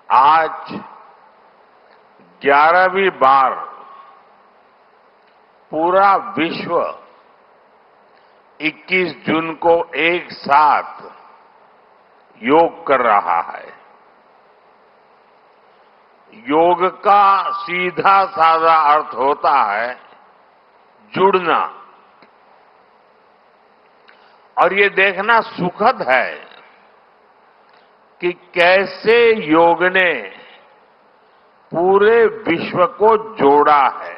आज 11वीं बार पूरा विश्व 21 जून को एक साथ योग कर रहा है। योग का सीधा साधा अर्थ होता है जुड़ना, और ये देखना सुखद है कि कैसे योग ने पूरे विश्व को जोड़ा है।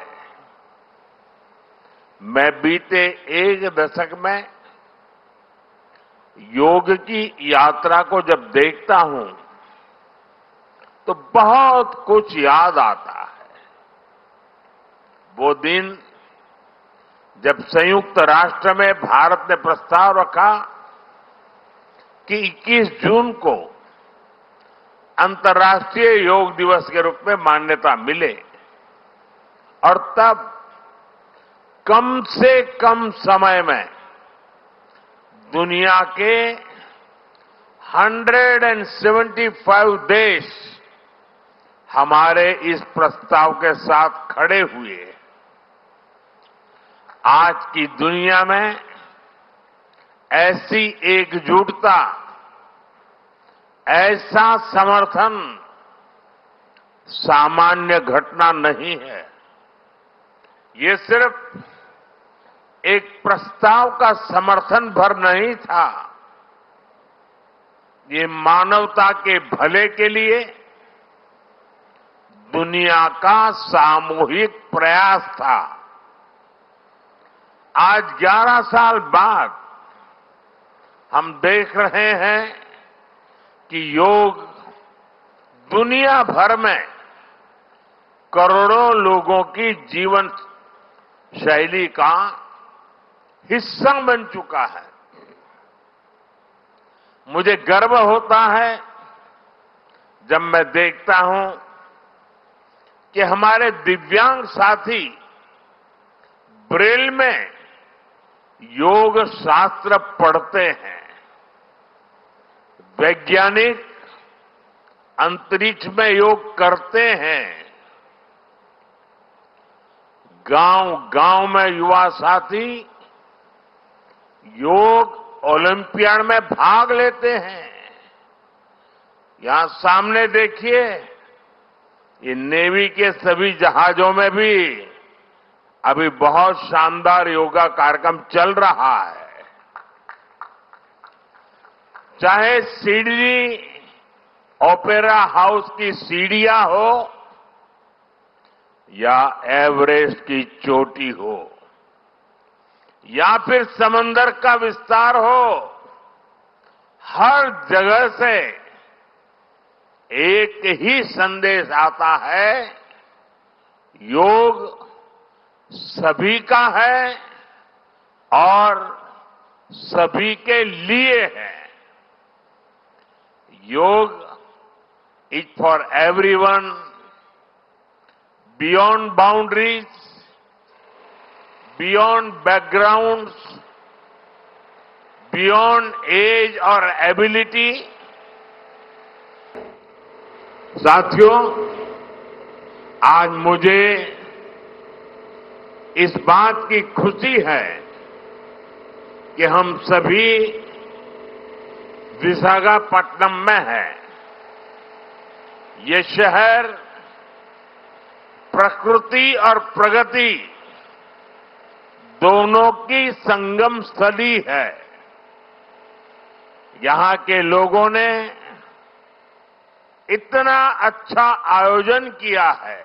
मैं बीते एक दशक में योग की यात्रा को जब देखता हूं तो बहुत कुछ याद आता है। वो दिन जब संयुक्त राष्ट्र में भारत ने प्रस्ताव रखा कि 21 जून को अंतर्राष्ट्रीय योग दिवस के रूप में मान्यता मिले, और तब कम से कम समय में दुनिया के 175 देश हमारे इस प्रस्ताव के साथ खड़े हुए। आज की दुनिया में ऐसी एकजुटता, ऐसा समर्थन सामान्य घटना नहीं है। ये सिर्फ एक प्रस्ताव का समर्थन भर नहीं था, ये मानवता के भले के लिए दुनिया का सामूहिक प्रयास था। आज 11 साल बाद हम देख रहे हैं कि योग दुनिया भर में करोड़ों लोगों की जीवन शैली का हिस्सा बन चुका है। मुझे गर्व होता है जब मैं देखता हूं कि हमारे दिव्यांग साथी ब्रेल में योग शास्त्र पढ़ते हैं, वैज्ञानिक अंतरिक्ष में योग करते हैं, गांव-गांव में युवा साथी योग ओलंपियाड में भाग लेते हैं। यहां सामने देखिए, ये नेवी के सभी जहाजों में भी अभी बहुत शानदार योगा कार्यक्रम चल रहा है। चाहे सिडनी ओपेरा हाउस की सीढ़ियां हो या एवरेस्ट की चोटी हो या फिर समंदर का विस्तार हो, हर जगह से एक ही संदेश आता है, योग सभी का है और सभी के लिए है। Yoga is for everyone, beyond boundaries, beyond backgrounds, beyond age और एबिलिटी। साथियों, आज मुझे इस बात की खुशी है कि हम सभी विशाखापट्टनम में हैं। ये शहर प्रकृति और प्रगति दोनों की संगम स्थली है। यहां के लोगों ने इतना अच्छा आयोजन किया है।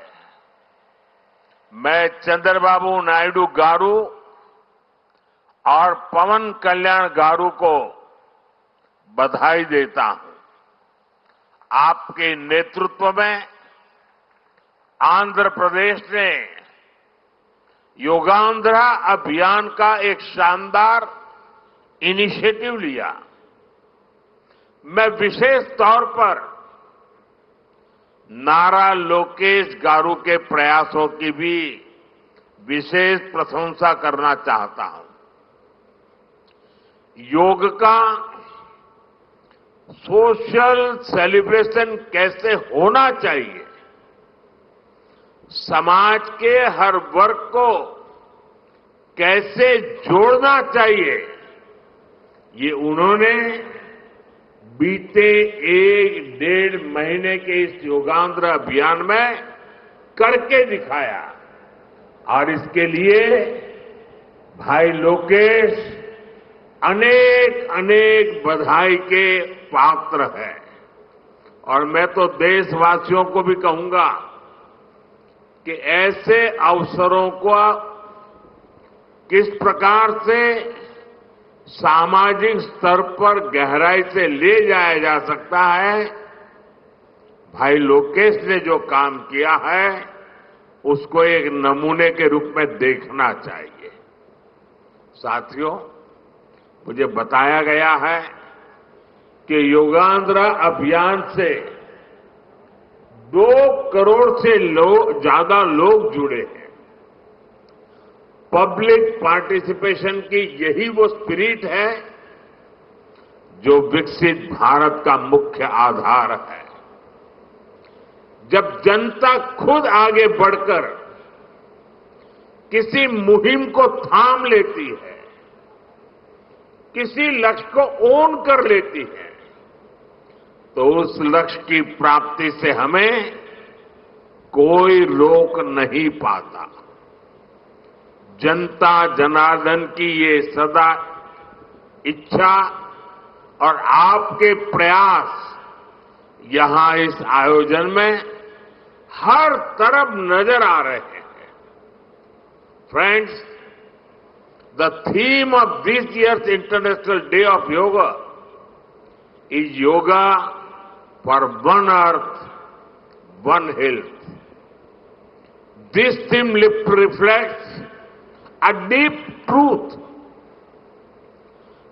मैं चंद्रबाबू नायडू गारू और पवन कल्याण गारू को बधाई देता हूं। आपके नेतृत्व में आंध्र प्रदेश ने योगांध्रा अभियान का एक शानदार इनिशिएटिव लिया। मैं विशेष तौर पर नारा लोकेश गारू के प्रयासों की भी विशेष प्रशंसा करना चाहता हूं। योग का सोशल सेलिब्रेशन कैसे होना चाहिए, समाज के हर वर्ग को कैसे जोड़ना चाहिए, ये उन्होंने बीते 1-1.5 महीने के इस योगांध्र अभियान में करके दिखाया। और इसके लिए भाई लोकेश अनेक अनेक बधाई के पात्र है। और मैं तो देशवासियों को भी कहूंगा कि ऐसे अवसरों को किस प्रकार से सामाजिक स्तर पर गहराई से ले जाया जा सकता है, भाई लोकेश ने जो काम किया है उसको एक नमूने के रूप में देखना चाहिए। साथियों, मुझे बताया गया है कि योगांध्र अभियान से 2 करोड़ से ज्यादा लोग जुड़े हैं। पब्लिक पार्टिसिपेशन की यही वो स्पिरिट है जो विकसित भारत का मुख्य आधार है। जब जनता खुद आगे बढ़कर किसी मुहिम को थाम लेती है, किसी लक्ष्य को ओन कर लेती है, तो उस लक्ष्य की प्राप्ति से हमें कोई रोक नहीं पाता। जनता जनार्दन की ये सदा इच्छा और आपके प्रयास यहां इस आयोजन में हर तरफ नजर आ रहे हैं। Friends, the theme of this year's International Day of Yoga is Yoga for One Earth, One Health. This theme reflects a deep truth.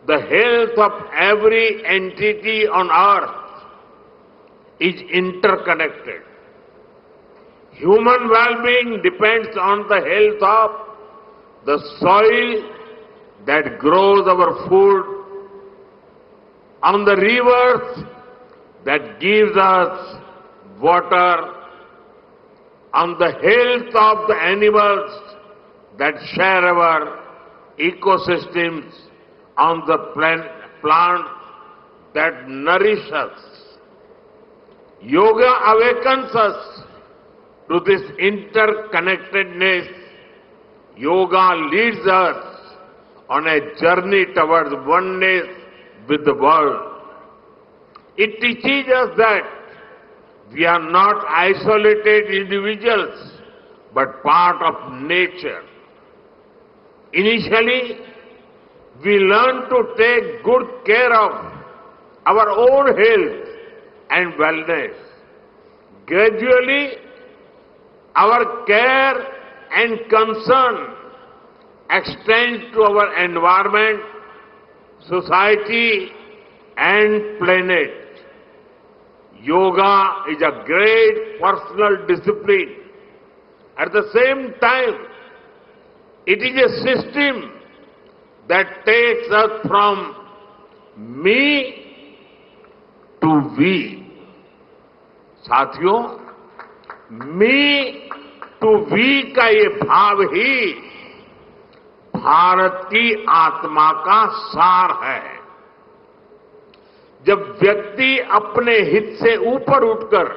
The health of every entity on earth is interconnected. Human well-being depends on the health of the soil that grows our food, on the rivers that gives us water, on the health of the animals that share our ecosystems, on the plants that nourish us. Yoga awakens us to this interconnectedness. Yoga leads us on a journey towards oneness with the world. It teaches us that we are not isolated individuals, but part of nature. Initially, we learn to take good care of our own health and wellness. Gradually, our care and concern extends to our environment, society, and planet. Yoga is a great personal discipline. At the same time, it is a system that takes us from me to we. साथियों, मी to we का ये भाव ही भारत की आत्मा का सार है। जब व्यक्ति अपने हित से ऊपर उठकर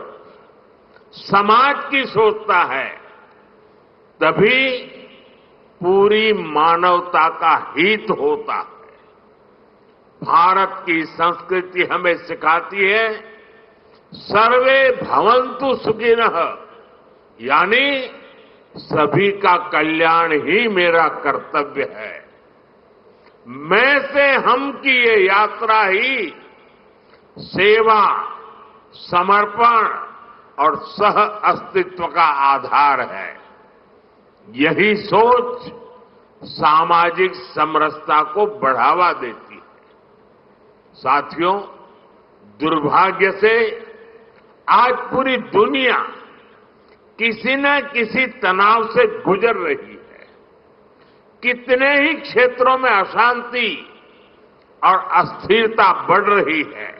समाज की सोचता है, तभी पूरी मानवता का हित होता है। भारत की संस्कृति हमें सिखाती है सर्वे भवन्तु सुखिनः, यानी सभी का कल्याण ही मेरा कर्तव्य है। मैं से हम की ये यात्रा ही सेवा, समर्पण और सह अस्तित्व का आधार है। यही सोच सामाजिक समरसता को बढ़ावा देती है। साथियों, दुर्भाग्य से आज पूरी दुनिया किसी न किसी तनाव से गुजर रही है। कितने ही क्षेत्रों में अशांति और अस्थिरता बढ़ रही है।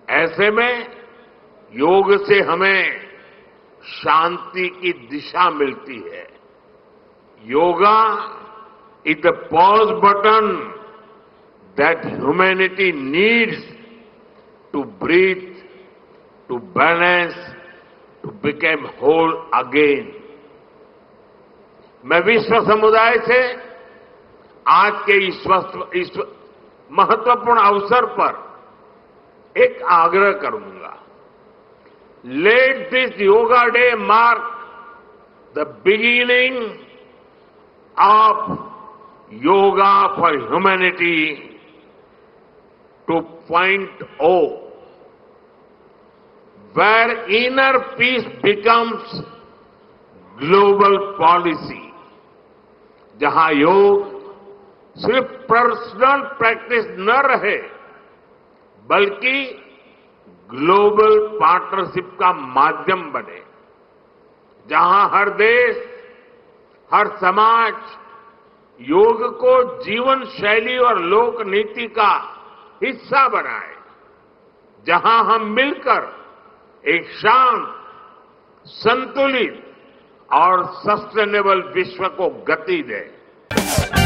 ऐसे में योग से हमें शांति की दिशा मिलती है। Yoga is the pause button that humanity needs to breathe, to balance, to become whole again. मैं विश्व समुदाय से आज के इस महत्वपूर्ण अवसर पर एक आग्रह करूंगा। Let this yoga day mark the beginning of yoga for humanity 2.0, where inner peace becomes global policy, जहां योग सिर्फ पर्सनल प्रैक्टिस न रहे बल्कि ग्लोबल पार्टनरशिप का माध्यम बने, जहां हर देश, हर समाज योग को जीवन शैली और लोक नीति का हिस्सा बनाए, जहां हम मिलकर एक शांत, संतुलित और सस्टेनेबल विश्व को गति दें।